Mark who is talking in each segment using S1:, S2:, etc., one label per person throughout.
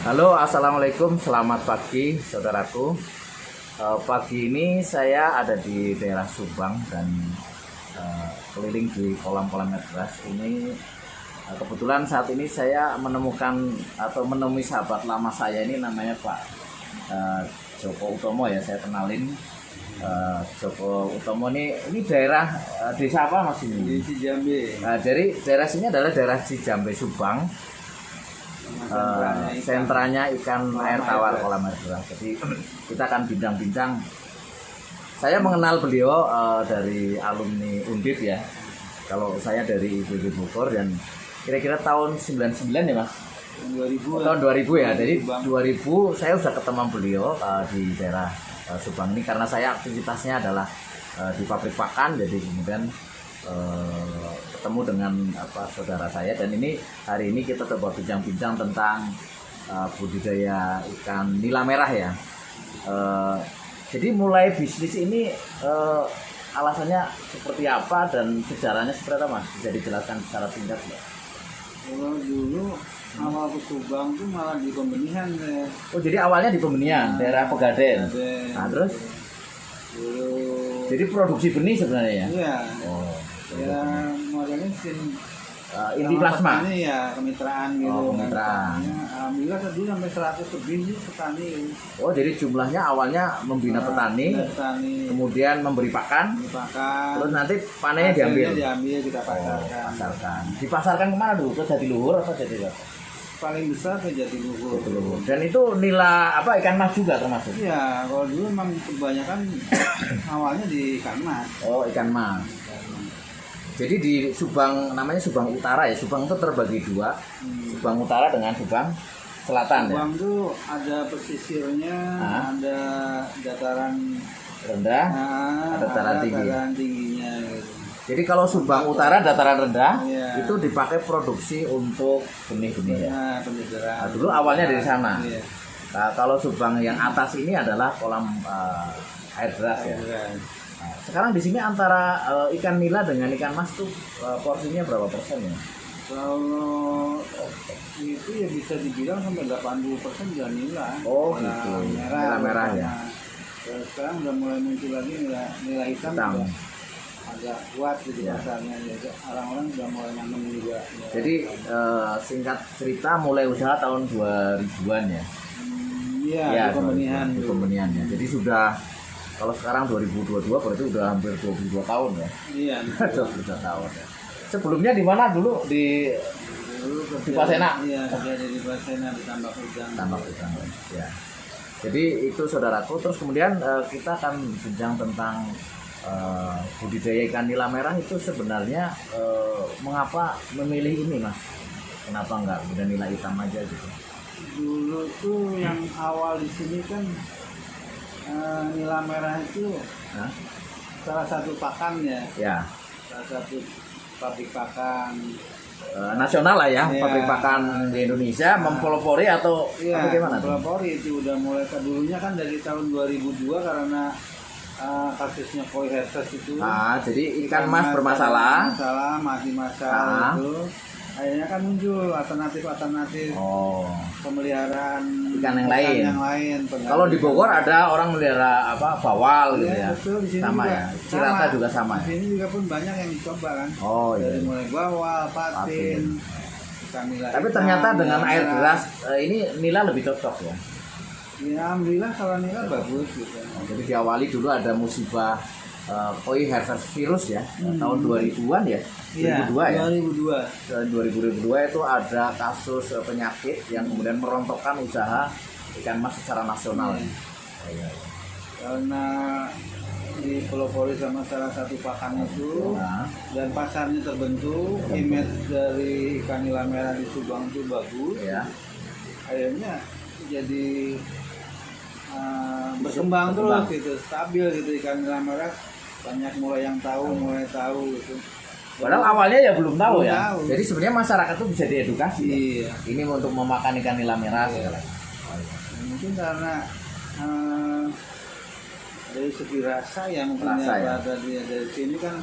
S1: Halo, assalamualaikum, selamat pagi saudaraku. Pagi ini saya ada di daerah Subang dan keliling di kolam-kolam air keras ini. Kebetulan saat ini saya menemui sahabat lama saya ini, namanya Pak Joko Utomo ya. Saya kenalin, Joko Utomo ini daerah desa apa Mas ini?
S2: Di Cijambe.
S1: Dari daerah sini adalah daerah Cijambe Subang. Sentranya ikan air tawar kolam air keras. Jadi kita akan bincang-bincang. Saya mengenal beliau dari alumni Undip ya. Kalau saya dari IPB Bogor, dan kira-kira tahun 99 ya Mas?
S2: 2000
S1: tahun 2000 ya. Jadi 2000 saya sudah ketemu beliau di daerah Subang ini, karena saya aktivitasnya adalah di pabrik pakan. Jadi kemudian ketemu dengan saudara saya, dan ini hari ini kita coba bincang-bincang tentang budidaya ikan nila merah ya. Jadi mulai bisnis ini alasannya seperti apa dan sejarahnya seperti apa Mas? Bisa dijelaskan secara singkat ya?
S2: Kalau dulu awal ke Subang tuh malah di pembenihan ya.
S1: Oh, jadi awalnya di pembenihan, daerah Pegaden. Nah, terus
S2: Dulu.
S1: jadi produksi benih sebenarnya ya?
S2: Iya.
S1: Oh,
S2: Ya modelnya
S1: inti plasma.
S2: Ini ya kemitraan gitu.
S1: Oh, kemitraan.
S2: Alhamdulillah tadi sampai 100 lebih sih petani.
S1: Oh, jadi jumlahnya awalnya membina petani, kemudian memberi pakan, terus nanti panennya diambil.
S2: Kita pasarkan.
S1: Pasarkan. Dipasarkan kemana dulu? Ke Jatiluhur atau Jatiluhur?
S2: Paling besar ke Jatiluhur.
S1: Dan itu nila ikan mas juga termasuk?
S2: Iya, kalau dulu memang kebanyakan awalnya di ikan mas.
S1: Oh, ikan mas. Jadi di Subang, namanya Subang Utara ya. Subang itu terbagi dua, Subang Utara dengan Subang Selatan.
S2: Subang tuh ada pesisirnya, ada dataran
S1: rendah, ada dataran tinggi.
S2: Dataran tingginya gitu.
S1: Jadi kalau Subang Utara dataran rendah,
S2: iya,
S1: itu dipakai produksi untuk benih-benih ya.
S2: Nah,
S1: dulu awalnya dari sana.
S2: Iya.
S1: Nah, kalau Subang yang atas ini adalah kolam air deras ya. Nah, sekarang di sini antara ikan nila dengan ikan mas tuh porsinya berapa persen ya?
S2: Kalau itu ya bisa dibilang sampai 80% udah nila.
S1: Oh gitu. Nila merah ya.
S2: Sekarang udah mulai muncul lagi nila hitam. Agak kuat di pasarnya ya. Orang-orang udah mulai nanam juga.
S1: Jadi singkat cerita mulai usaha tahun 2000-an ya.
S2: Iya,
S1: ya,
S2: di pembenihan.
S1: Di pembenihan ya. Jadi sudah, kalau sekarang 2022 berarti udah hampir 22 tahun ya.
S2: Iya,
S1: 22 tahun ya. Sebelumnya di mana dulu? Di Pasena.
S2: Iya, kerja di Pasena di Tambak Udang.
S1: Tambak Udang ya. Jadi itu saudaraku. Terus kemudian kita akan bincang tentang budidaya ikan nila merah itu sebenarnya mengapa memilih ini Mas? Kenapa enggak udah nila hitam aja gitu?
S2: Dulu tuh yang awal di sini kan nila merah itu salah satu pakan ya.
S1: Ya.
S2: Salah satu pabrik pakan
S1: nasional lah ya,
S2: ya,
S1: pabrik pakan di Indonesia mempelopori atau bagaimana?
S2: Mempelopori itu udah mulai dulunya kan dari tahun 2002 karena kasusnya koi herses itu.
S1: Jadi ikan mas bermasalah.
S2: Mati masalah itu. Akhirnya kan muncul alternatif pemeliharaan
S1: ikan yang lain. Kalau di Bogor ada orang melihara bawal gitu ya.
S2: Betul, di sini
S1: sama
S2: juga,
S1: ya. Cirata juga sama.
S2: Di sini juga pun banyak yang dicoba kan.
S1: Dari
S2: mulai bawal, patin.
S1: Tapi ternyata dengan air deras ini nila lebih cocok ya.
S2: Ya, alhamdulillah kalau nila bagus gitu.
S1: Jadi diawali dulu ada musibah koi herpes virus ya, tahun 2000-an ya. 2002 ya. 2002 itu ada kasus penyakit yang kemudian merontokkan usaha ikan mas secara nasional.
S2: Karena dipelopori sama salah satu pakan itu dan pasarnya terbentuk, image dari ikan nila merah di Subang itu bagus. Akhirnya jadi berkembang terus gitu, stabil gitu ikan nila merah, banyak mulai tahu gitu.
S1: Padahal awalnya ya belum tahu ya. Jadi sebenarnya masyarakat tuh bisa diedukasi.
S2: Iya.
S1: Ini untuk memakan ikan nila merah.
S2: Mungkin karena dari segi rasa yang
S1: dari
S2: sini kan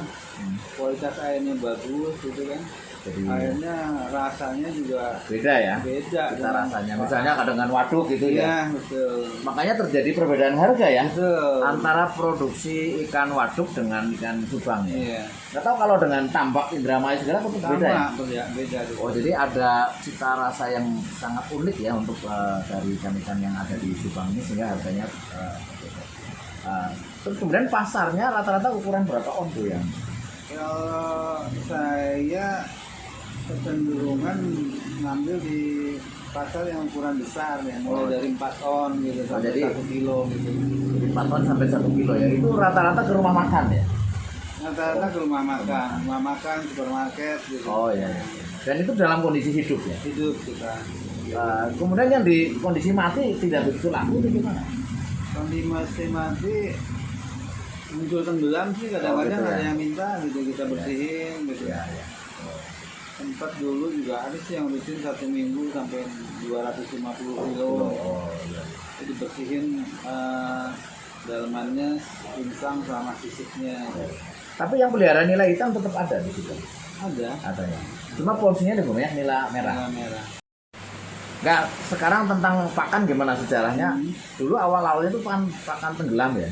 S2: kualitas airnya bagus gitu kan.
S1: Jadi
S2: akhirnya rasanya juga
S1: beda ya.
S2: beda
S1: Kita rasanya. Misalnya dengan waduk gitu ya.
S2: Iya, betul.
S1: Makanya terjadi perbedaan harga ya.
S2: Betul.
S1: Antara produksi ikan waduk dengan ikan subang ya.
S2: Iya.
S1: Nggak tahu kalau dengan tambak Indramayu segala tetap beda ya.
S2: Ya, beda.
S1: Oh, jadi ada cita rasa yang sangat unik ya untuk dari ikan-ikan yang ada di Subang ini sehingga harganya berbeda. Terus kemudian pasarnya rata-rata ukuran berapa on tuh yang?
S2: Kalau saya kecenderungan ngambil di pasar yang ukuran besar ya, mulai dari 4 on gitu sampai
S1: jadi
S2: 1 kilo gitu.
S1: 4 ton sampai 1 kilo ya. Itu rata-rata ke rumah makan ya.
S2: Rata-rata ke rumah makan, supermarket gitu.
S1: Oh iya. Dan itu dalam kondisi hidup ya.
S2: Hidup kita.
S1: Kemudian yang di kondisi mati tidak begitu laku itu gimana?
S2: Kondisi mati muncul tenggelam sih kadang-kadang
S1: gitu ya.
S2: ada yang minta gitu kita bersihin gitu.
S1: Ya, ya.
S2: Sempat dulu juga ada sih yang rutin 1 minggu sampai 250 kilo.
S1: Oh iya.
S2: Jadi bersihin dalamannya, insang sama sisiknya.
S1: Tapi yang pelihara nila hitam tetap ada di situ.
S2: Ada
S1: Ya. Cuma porsinya lebih banyak nila merah.
S2: nila merah.
S1: Enggak, sekarang tentang pakan gimana sejarahnya? Dulu awal-awalnya itu pakan tenggelam ya.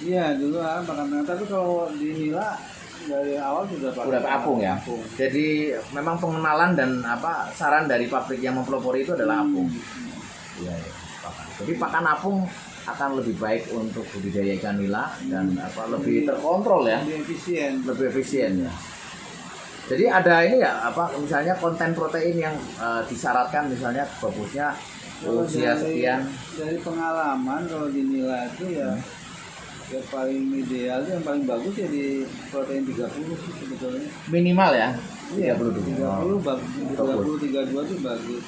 S2: Iya dulu pakan merah, tapi kalau di nila dari awal sudah pakai
S1: apung ya.
S2: apung.
S1: Jadi memang pengenalan dan saran dari pabrik yang mempelopori itu adalah apung. Iya, ya, pakan. Jadi pakan apung akan lebih baik untuk budidaya ikan nila dan lebih terkontrol ya,
S2: Lebih efisien
S1: ya. Jadi ada ini ya misalnya konten protein yang disyaratkan misalnya bagusnya usia sekian.
S2: Dari pengalaman kalau di nila itu ya yang paling ideal yang paling bagus ya di protein 30 sih sebetulnya.
S1: Minimal ya.
S2: Iya,
S1: 30
S2: bagus. 32 itu bagus.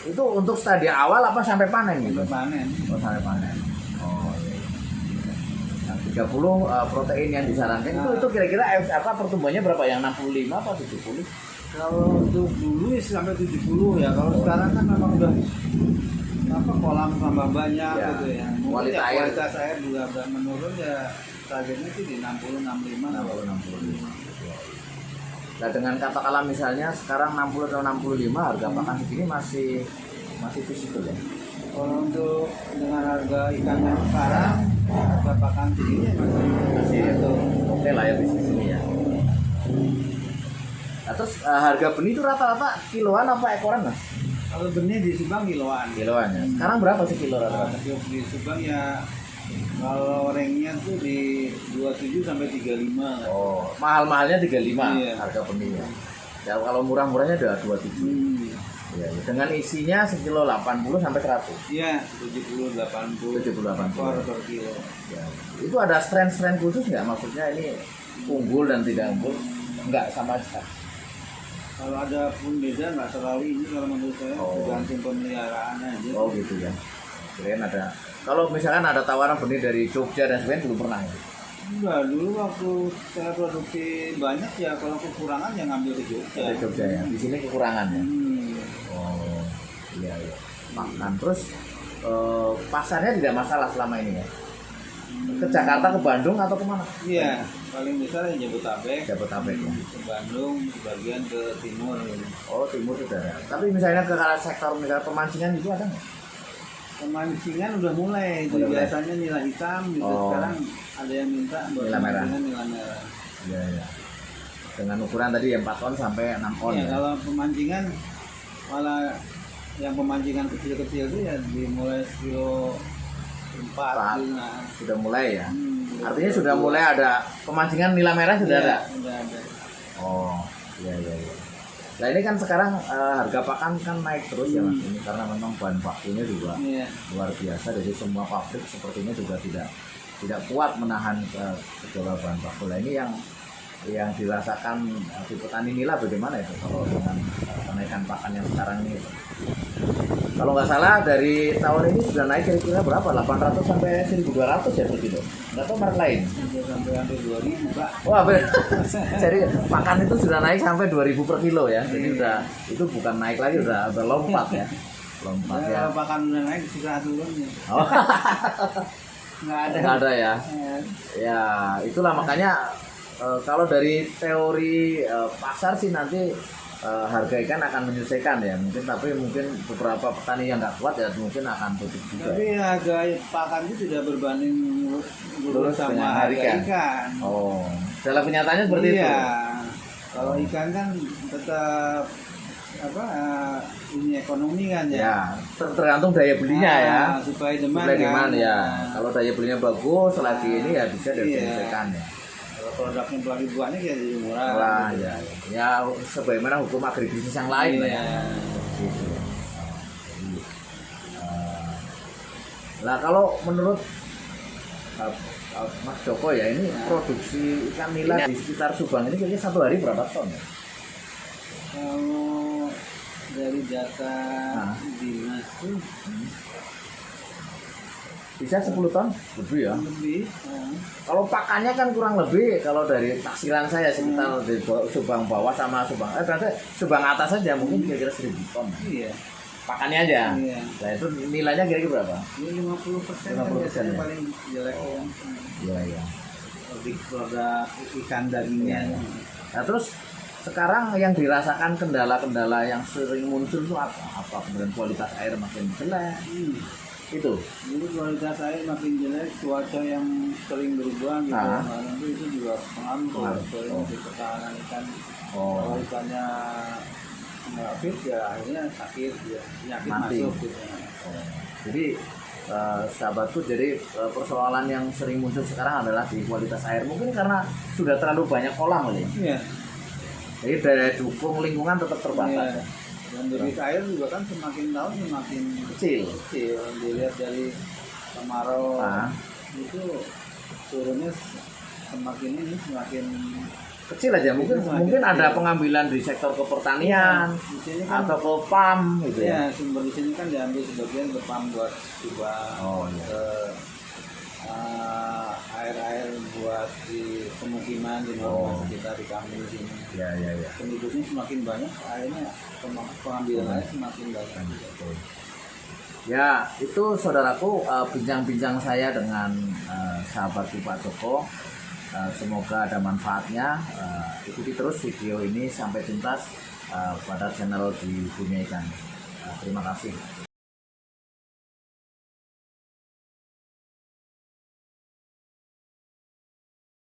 S1: Itu untuk stadia awal apa sampai panen gitu?
S2: Sampai panen.
S1: Oh, sampai panen. Oh iya. Nah, 30 protein yang disarankan itu kira-kira pertumbuhannya berapa? Yang 65 apa 70?
S2: Kalau untuk dulu sampai 70 ya. Kalau sekarang kan memang udah kolam tambah banyak
S1: Ya.
S2: gitu ya. Kualitas air juga udah menurun ya. Targetnya sih di 60 65
S1: 60 65. Nah, dengan katakanlah misalnya sekarang 60 atau 65 harga pakan segini masih visible ya.
S2: Kalau untuk dengan harga ikan yang sekarang harga pakan segini masih
S1: oke lah ya bisnis ini ya. Nah, terus harga benih itu rata-rata kiloan apa ekoran mas?
S2: kalau benih di Subang kiloan.
S1: Kiloan ya. Sekarang berapa sih kilo rata-rata?
S2: Di Subang ya kalau ringnya tuh di 27 sampai 35.
S1: Oh, mahal-mahalnya 35
S2: Iya.
S1: harga benihnya. Ya kalau murah-murahnya udah 27. Ya, dengan isinya sekilo 80 sampai 100.
S2: Iya, 70 80.
S1: 70 80.
S2: Per kilo.
S1: Ya. Itu ada strain-strain khusus nggak? Maksudnya ini unggul dan tidak unggul? Enggak sama sekali.
S2: Kalau ada pun beda nggak terlalu ini kalau menurut saya
S1: Oh.
S2: tergantung pemeliharaan aja.
S1: Oh gitu ya. Kirain ada. Kalau misalkan ada tawaran benih dari Jogja dan sebagainya belum pernah ya?
S2: Enggak, dulu waktu saya produksi banyak ya kalau kekurangan ya ngambil ke Jogja.
S1: Dari Jogja ya. Di sini kekurangan ya. Oh iya iya. Makan terus pasarnya tidak masalah selama ini ya. Ke Jakarta, ke Bandung atau kemana?
S2: Iya, paling besar ya Jabotabek.
S1: Jabotabek ya.
S2: Ke Bandung, sebagian ke timur.
S1: Oh timur sudah ada. Tapi misalnya ke sektor misalnya pemancingan itu ada nggak?
S2: Pemancingan udah mulai. Itu
S1: Udah mulai.
S2: biasanya nila hitam gitu.
S1: Oh.
S2: Sekarang ada yang minta buat
S1: Nila merah.
S2: pemancingan nila merah.
S1: Iya iya. Dengan ukuran tadi yang 4 on sampai 6 on
S2: Iya,
S1: ya.
S2: kalau pemancingan malah yang pemancingan kecil-kecil itu ya dimulai kilo 4 gitu. Nah.
S1: Sudah mulai ya.
S2: Hmm,
S1: Artinya sudah mulai ada pemancingan nila merah sudah
S2: Iya,
S1: ada.
S2: Sudah ada.
S1: Oh iya iya iya. Nah ini kan sekarang harga pakan kan naik terus ya mas ini karena memang bahan bakunya juga
S2: Iya.
S1: luar biasa. Jadi semua pabrik sepertinya juga tidak kuat menahan gejolak bahan baku. Nah ini yang dirasakan si petani nila bagaimana itu kalau dengan kenaikan pakan yang sekarang ini? Kalau nggak salah dari tahun ini sudah naik kira-kira berapa? 800 sampai 1.200 ya per kilo. Nggak tahu merek lain.
S2: Sudah sampai hampir 2.000 Pak.
S1: Wah, jadi pakan itu sudah naik sampai 2.000 per kilo ya. Jadi itu bukan naik lagi, udah lompat ya. Lompat ya.
S2: Kalau pakan udah naik susah turunnya.
S1: Oh,
S2: Nggak ada.
S1: nggak ada ya. Ya, itulah makanya kalau dari teori pasar sih nanti harga ikan akan menyesuaikan ya mungkin, tapi mungkin beberapa petani yang nggak kuat ya mungkin akan tutup juga.
S2: Tapi harga pakan itu tidak berbanding lurus sama
S1: dengan
S2: harga ikan.
S1: Oh, dalam kenyataannya seperti itu.
S2: Iya. Kalau ikan kan tetap apa ini ekonomi kan ya.
S1: Ya, tergantung daya belinya ya.
S2: Supaya demand
S1: Supply
S2: kan.
S1: demand ya. Kalau daya belinya bagus, lagi ini ya bisa
S2: Iya.
S1: disesuaikan ya.
S2: Kalau produknya pelari buahnya kayak jadi murah.
S1: Wah,
S2: gitu.
S1: ya, ya sebagaimana hukum agribisnis yang lain lah ya.
S2: Iya.
S1: Gitu. Jadi, lah kalau menurut Mas Joko ya, ini produksi ikan nila di sekitar Subang ini kayaknya satu hari berapa ton ya?
S2: Kalau dari data dinas tuh
S1: Bisa 10 ton lebih ya.
S2: lebih.
S1: Kalau pakannya kan kurang lebih, kalau dari taksiran saya sekitar di Subang bawah sama Subang berarti Subang atas saja mungkin kira-kira 1000 ton.
S2: Iya.
S1: Pakannya aja.
S2: Iya.
S1: Nah itu nilainya kira-kira berapa?
S2: Ini 50%
S1: 50% ya?
S2: paling jelek ya.
S1: Iya iya.
S2: Lebih produk ikan dagingnya.
S1: Iya. Nah terus sekarang yang dirasakan kendala-kendala yang sering muncul itu apa? Apa kemudian kualitas air makin jelek? Itu.
S2: Jadi kualitas air makin jelek, cuaca yang sering berubah gitu. Nanti itu juga pengaruh untuk ketahanan ikan. Kalau ikannya nggak fit ya akhirnya sakit ya, penyakit
S1: Mati.
S2: masuk gitu.
S1: Jadi sahabatku, jadi persoalan yang sering muncul sekarang adalah di kualitas air. Mungkin karena sudah terlalu banyak kolam kali.
S2: Iya.
S1: Jadi daya dukung lingkungan tetap terbatas.
S2: Iya. Dan debit air juga kan semakin tahun semakin
S1: Kecil.
S2: Dilihat dari kemarau itu turunnya semakin
S1: Kecil aja, mungkin ada pengambilan di sektor kepertanian
S2: di sini kan,
S1: atau ke PAM gitu ya.
S2: ya sumber di sini kan diambil sebagian ke PAM buat
S1: Oh, iya.
S2: ke air buat di pemukiman di sekitar di kami di sini.
S1: Ya.
S2: Penduduknya semakin banyak, akhirnya pengambilan air semakin banyak.
S1: Ya, itu saudaraku bincang-bincang saya dengan sahabatku Pak Joko. Semoga ada manfaatnya. Ikuti terus video ini sampai tuntas pada channel di Dunia Ikan. Terima kasih.